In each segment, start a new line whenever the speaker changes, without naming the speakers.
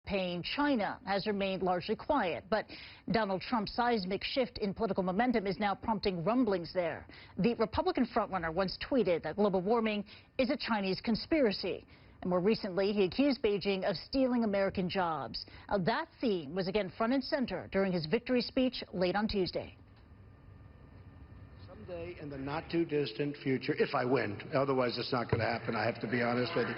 China has remained largely quiet, but Donald Trump's seismic shift in political momentum is now prompting rumblings there. The Republican frontrunner once tweeted that global warming is a Chinese conspiracy. And more recently, he accused Beijing of stealing American jobs. That theme was again front and center during his victory speech late on Tuesday.
Someday in the not-too-distant future, if I win, otherwise it's not going to happen, I have to be honest with you.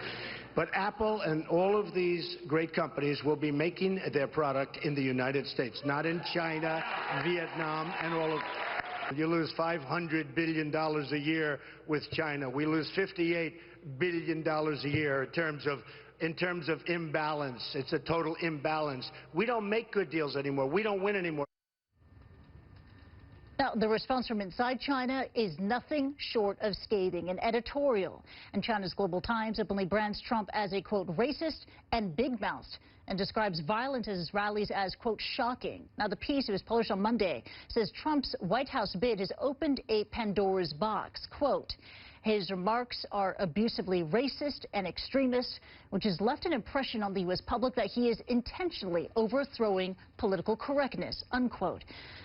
But Apple and all of these great companies will be making their product in the United States, not in China, Vietnam, and all of... You lose $500 billion a year with China. We lose $58 billion a year in terms of imbalance. It's a total imbalance. We don't make good deals anymore. We don't win anymore.
Now, the response from inside China is nothing short of scathing. An editorial in China's Global Times openly brands Trump as a, quote, racist and big-mouthed, and describes violence at his rallies as, quote, shocking. Now, the piece, it was published on Monday, says Trump's White House bid has opened a Pandora's box. Quote, his remarks are abusively racist and extremist, which has left an impression on the U.S. public that he is intentionally overthrowing political correctness, unquote.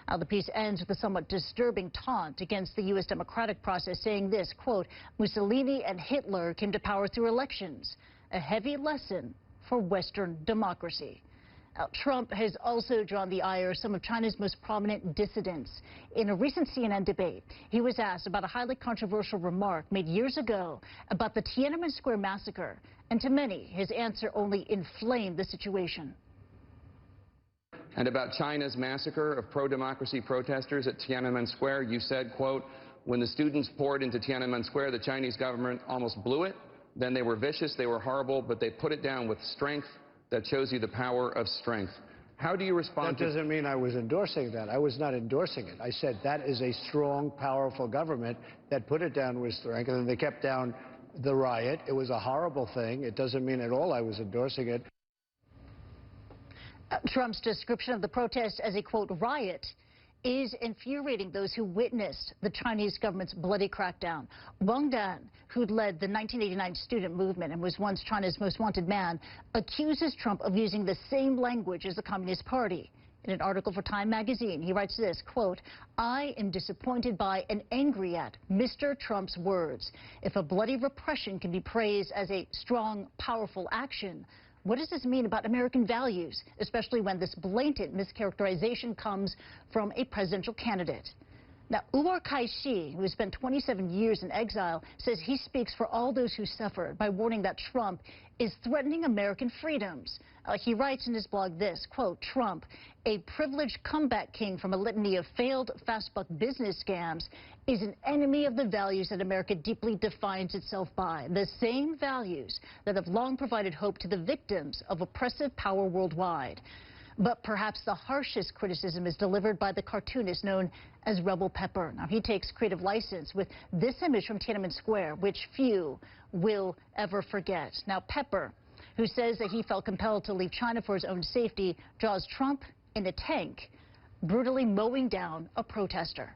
Now, the piece ends with a somewhat disturbing taunt against the U.S. democratic process, saying this, quote, Mussolini and Hitler came to power through elections, a heavy lesson for Western democracy. Trump has also drawn the ire of some of China's most prominent dissidents. In a recent CNN debate, he was asked about a highly controversial remark made years ago about the Tiananmen Square massacre. And to many, his answer only inflamed the situation.
And about China's massacre of pro-democracy protesters at Tiananmen Square, you said, quote, when the students poured into Tiananmen Square, the Chinese government almost blew it. Then they were vicious, they were horrible, but they put it down with strength. That shows you the power of strength. How do you respond to...
That doesn't mean I was endorsing that. I was not endorsing it. I said that is a strong, powerful government that put it down with strength, and then they kept down the riot. It was a horrible thing. It doesn't mean at all I was endorsing it.
Trump's description of the protest as a, quote, riot is infuriating those who witnessed the Chinese government's bloody crackdown. Wang Dan, who'd led the 1989 student movement and was once China's most wanted man, accuses Trump of using the same language as the Communist Party. In an article for Time magazine, he writes this, quote, I am disappointed by and angry at Mr. Trump's words. If a bloody repression can be praised as a strong, powerful action, what does this mean about American values, especially when this blatant mischaracterization comes from a presidential candidate? Now, Uwar Kai-shi, who has spent 27 years in exile, says he speaks for all those who suffered by warning that Trump is threatening American freedoms. He writes in his blog this, quote, Trump, a privileged comeback king from a litany of failed fast-buck business scams, is an enemy of the values that America deeply defines itself by, the same values that have long provided hope to the victims of oppressive power worldwide. But perhaps the harshest criticism is delivered by the cartoonist known as Rebel Pepper. Now, he takes creative license with this image from Tiananmen Square, which few will ever forget. Now, Pepper, who says that he felt compelled to leave China for his own safety, draws Trump in a tank, brutally mowing down a protester.